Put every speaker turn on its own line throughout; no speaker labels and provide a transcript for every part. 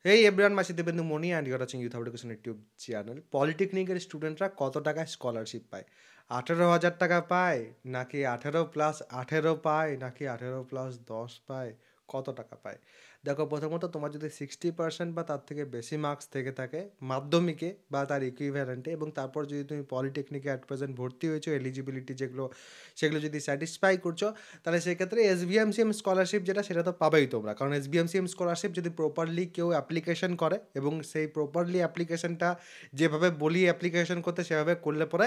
Hey everyone, my Debendu Moni and you're watching Youth Education YouTube channel. পলিটেকনিকের স্টুডেন্টরা কত টাকা scholarship পায়? 18,000 টাকা পায় নাকি 18+18 পায় নাকি 18+10 পায়? কত টাকা পায়? দেখো, প্রথমত তোমার যদি 60% বা তার থেকে বেশি মার্কস থেকে থাকে মাধ্যমিকে বা তার ইকুইভ্যালেন্টে, এবং তারপর যদি তুমি পলিটেকনিকে অ্যাট প্রেজেন্ট ভর্তি হয়েছো, এলিজিবিলিটি সেগুলো যদি স্যাটিসফাই করছো, তাহলে সেক্ষেত্রে এসবিএমসিএম স্কলারশিপ যেটা, সেটা তো পাবেই তোমরা। কারণ এসবিএমসিএম স্কলারশিপ যদি প্রপারলি কেউ অ্যাপ্লিকেশন করে এবং সেই প্রপারলি অ্যাপ্লিকেশনটা যেভাবে বলি অ্যাপ্লিকেশন করতে সেভাবে করলে পরে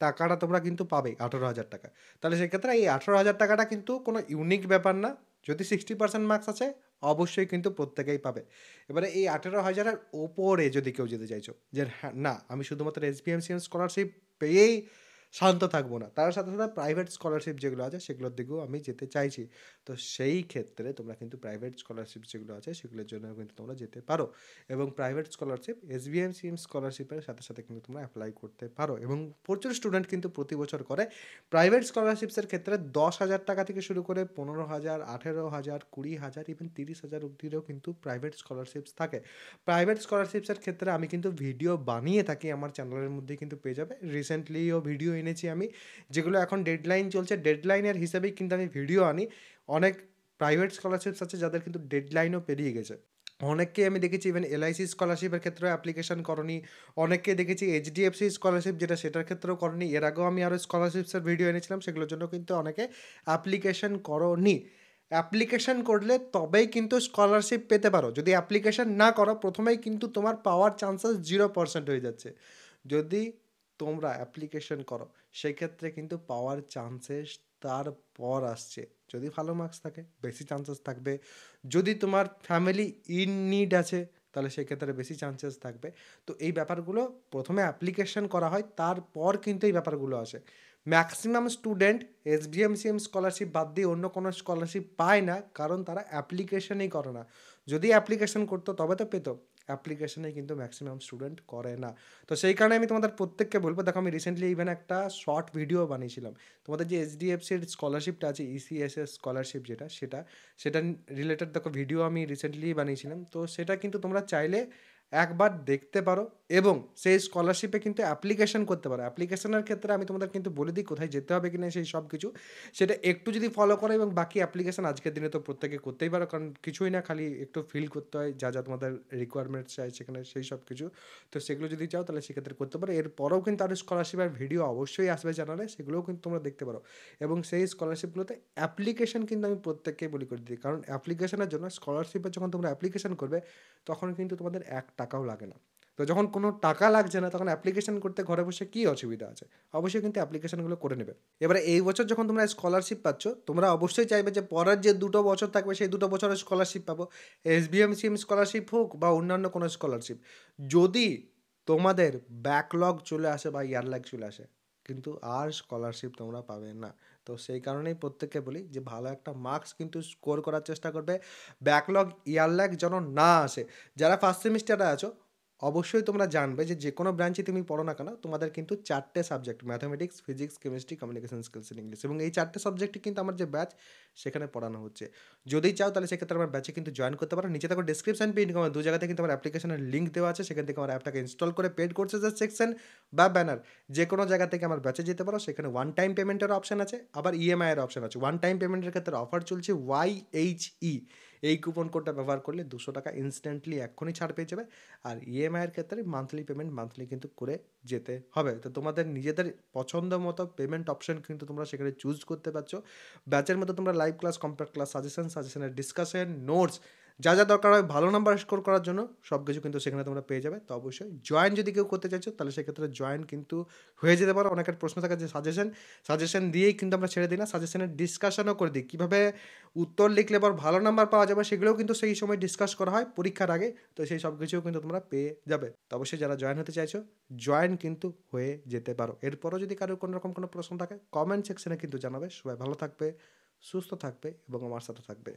টাকাটা তোমরা কিন্তু পাবেই 18,000 টাকা। তাহলে সেক্ষেত্রে এই 18,000 টাকাটা কিন্তু কোনো ইউনিক ব্যাপার না। যদি 60% মার্কস আছে অবশ্যই কিন্তু প্রত্যেকেই পাবে। এবারে এই 18,000-এর ওপরে যদি কেউ যেতে চাইছো যে হ্যাঁ না, আমি শুধুমাত্র এসবিএমসিএম স্কলারশিপ পেয়েই শান্ত থাকবো না, তার সাথে সাথে প্রাইভেট স্কলারশিপ যেগুলো আছে সেগুলোর দিকেও আমি যেতে চাইছি, তো সেই ক্ষেত্রে তোমরা কিন্তু প্রাইভেট স্কলারশিপ যেগুলো আছে সেগুলোর জন্য কিন্তু তোমরা যেতে পারো। এবং প্রাইভেট স্কলারশিপ এসবিএমসিএম স্কলারশিপের সাথে সাথে কিন্তু তোমরা অ্যাপ্লাই করতে পারো, এবং প্রচুর স্টুডেন্ট কিন্তু প্রতি বছর করে। প্রাইভেট স্কলারশিপসের ক্ষেত্রে 10,000 টাকা থেকে শুরু করে 15,000, 18,000, 20,000, ইভেন 30,000 অব্দিরও কিন্তু প্রাইভেট স্কলারশিপস থাকে। প্রাইভেট স্কলারশিপসের ক্ষেত্রে আমি কিন্তু ভিডিও বানিয়ে থাকি, আমার চ্যানেলের মধ্যে কিন্তু পেয়ে যাবে। রিসেন্টলিও ভিডিও এনেছি আমি, যেগুলো এখন ডেডলাইন চলছে, ডেডলাইনের হিসেবেই কিন্তু আমি ভিডিও আনি। অনেক প্রাইভেট স্কলারশিপস আছে যাদের কিন্তু ডেডলাইনও পেরিয়ে গেছে। অনেককে আমি দেখেছি ইভেন এলআইসি স্কলারশিপের ক্ষেত্রেও অ্যাপ্লিকেশন করনি। অনেককে দেখেছি এইচডিএফসি স্কলারশিপ যেটা, সেটার ক্ষেত্রেও করনি। এর আগেও আমি আরও স্কলারশিপসের ভিডিও এনেছিলাম, সেগুলোর জন্য কিন্তু অনেকে অ্যাপ্লিকেশন করনি। অ্যাপ্লিকেশন করলে তবেই কিন্তু স্কলারশিপ পেতে পারো। যদি অ্যাপ্লিকেশন না করো, প্রথমেই কিন্তু তোমার পাওয়ার চান্সেস 0% হয়ে যাচ্ছে। যদি তোমরা অ্যাপ্লিকেশন করো সেক্ষেত্রে কিন্তু পাওয়ার চান্সেস তারপর আসছে। যদি ভালো মার্কস থাকে বেশি চান্সেস থাকবে, যদি তোমার ফ্যামিলি ইন নিড আছে তাহলে সেক্ষেত্রে বেশি চান্সেস থাকবে। তো এই ব্যাপারগুলো প্রথমে অ্যাপ্লিকেশন করা হয়, তারপর কিন্তু এই ব্যাপারগুলো আসে। ম্যাক্সিমাম স্টুডেন্ট এসবিএমসিএম স্কলারশিপ বাদ দিয়ে অন্য কোনো স্কলারশিপ পায় না, কারণ তারা অ্যাপ্লিকেশনই করে না। যদি অ্যাপ্লিকেশন করতো তবে তো পেতো, অ্যাপ্লিকেশনে কিন্তু ম্যাক্সিমাম স্টুডেন্ট করে না। তো সেই কারণে আমি তোমাদের প্রত্যেককে বলবো, দেখো আমি রিসেন্টলি ইভেন একটা শর্ট ভিডিও বানিয়েছিলাম। তোমাদের যে এইচডিএফসির স্কলারশিপটা আছে, ইসিএসএস স্কলারশিপ যেটা, সেটা রিলেটেড দেখো ভিডিও আমি রিসেন্টলি বানিয়েছিলাম। তো সেটা কিন্তু তোমরা চাইলে একবার দেখতে পারো, এবং সেই স্কলারশিপে কিন্তু অ্যাপ্লিকেশন করতে পারো। অ্যাপ্লিকেশনের ক্ষেত্রে আমি তোমাদের কিন্তু বলে দিই কোথায় যেতে হবে কিনা সেই সব কিছু, সেটা একটু যদি ফলো করো, এবং বাকি অ্যাপ্লিকেশন আজকের দিনে তো প্রত্যেকে করতেই পারো, কারণ কিছুই না, খালি একটু ফিল করতে হয় যা যা তোমাদের রিকোয়ারমেন্টস চাই সেখানে সেই সব কিছু। তো সেগুলো যদি চাও তাহলে সেক্ষেত্রে করতে পারো। এরপরেও কিন্তু আরও স্কলারশিপের ভিডিও অবশ্যই আসবে চ্যানেলে, সেগুলোও কিন্তু তোমরা দেখতে পারো। এবং সেই স্কলারশিপগুলোতে অ্যাপ্লিকেশন কিন্তু আমি প্রত্যেককেই বলি করে দিই, কারণ অ্যাপ্লিকেশনের জন্য, স্কলারশিপের যখন তোমরা অ্যাপ্লিকেশন করবে তখন কিন্তু তোমাদের 1 টাকাও লাগে না। তো যখন কোনো টাকা লাগছে না তখন অ্যাপ্লিকেশন করতে ঘরে বসে কী অসুবিধা আছে? অবশ্যই কিন্তু অ্যাপ্লিকেশনগুলো করে নেবে। এবারে এই বছর যখন তোমরা স্কলারশিপ পাচ্ছ, তোমরা অবশ্যই চাইবে যে পরের যে 2 বছর থাকবে সেই 2 বছরের স্কলারশিপ পাবো। এসবিএমসিএম স্কলারশিপ হোক বা অন্যান্য কোনো স্কলারশিপ। যদি তোমাদের ব্যাকলগ চলে আসে বা ইয়ারল্যাগ চলে আসে, কিন্তু আর স্কলারশিপ তোমরা পাবে না। তো সেই কারণেই প্রত্যেককে বলি যে ভালো একটা মার্কস কিন্তু স্কোর করার চেষ্টা করবে, ব্যাকলগ ইয়ারল্যাগ যেন না আসে। যারা ফার্স্ট সেমিস্টারে আছো, অবশ্যই তোমরা জানবে যে যে কোনো ব্রাঞ্চে তুমি পড়ো না কেন, তোমাদের কিন্তু 4টে subject, mathematics, physics, chemistry, communication skills and English, এবং এই 4টে সাবজেক্টই কিন্তু আমার যে ব্যাচ সেখানে পড়ানো হচ্ছে। যদি চাও তাহলে সেক্ষেত্রে আমার ব্যাচে কিন্তু জয়েন করতে পারো। নিচে দেখো ডিসক্রিপশন পিন কমে 2 জায়গাতে কিন্তু আমার অ্যাপ্লিকেশনের লিঙ্ক দেওয়া আছে, সেখান থেকে আমার অ্যাপটাকে ইনস্টল করে পেড কোর্সেসের সেকশন বা ব্যানার যে কোনো জায়গা থেকে আমার ব্যাচে যেতে পারো। সেখানে ওয়ান টাইম পেমেন্টের অপশন আছে, আবার ইএমআই এর অপশন আছে। ওয়ান টাইম পেমেন্টের ক্ষেত্রে অফার চলছে YHE, এই কুপন কোডটা ব্যবহার করলে 200 টাকা ইনস্ট্যান্টলি এক্ষুনি ছাড় পেয়ে যাবে। আর ইএমআইয়ের ক্ষেত্রে মান্থলি পেমেন্ট মান্থলি কিন্তু করে যেতে হবে। তো তোমাদের নিজেদের পছন্দ মতো পেমেন্ট অপশন কিন্তু তোমরা সেখানে চুজ করতে পারছো। ব্যাচের মধ্যে তোমরা লাইভ ক্লাস, কম্প্যাক্ট ক্লাস, সাজেশনের ডিসকাশন, নোটস, যা যা দরকার হয় ভালো নাম্বার স্কোর করার জন্য সব কিছু কিন্তু সেখানে তোমরা পেয়ে যাবে। তো অবশ্যই জয়েন যদি কেউ করতে চাইছো তাহলে সেক্ষেত্রে জয়েন কিন্তু হয়ে যেতে পারো। অনেকের প্রশ্ন থাকে যে সাজেশন দিয়েই কিন্তু আমরা ছেড়ে দিই না, সাজেশনের ডিসকাশনও করে দিই, কীভাবে উত্তর লিখলে পর ভালো নাম্বার পাওয়া যাবে সেগুলোও কিন্তু সেই সময় ডিসকাস করা হয় পরীক্ষার আগে। তো সেই সব কিছুও কিন্তু তোমরা পেয়ে যাবে। তো অবশ্যই যারা জয়েন হতে চাইছো জয়েন কিন্তু হয়ে যেতে পারো। এরপরও যদি কারোর কোনো রকম কোনো প্রশ্ন থাকে কমেন্ট সেকশনে কিন্তু জানাবে। সবাই ভালো থাকবে, সুস্থ থাকবে এবং আমার সাথে থাকবে।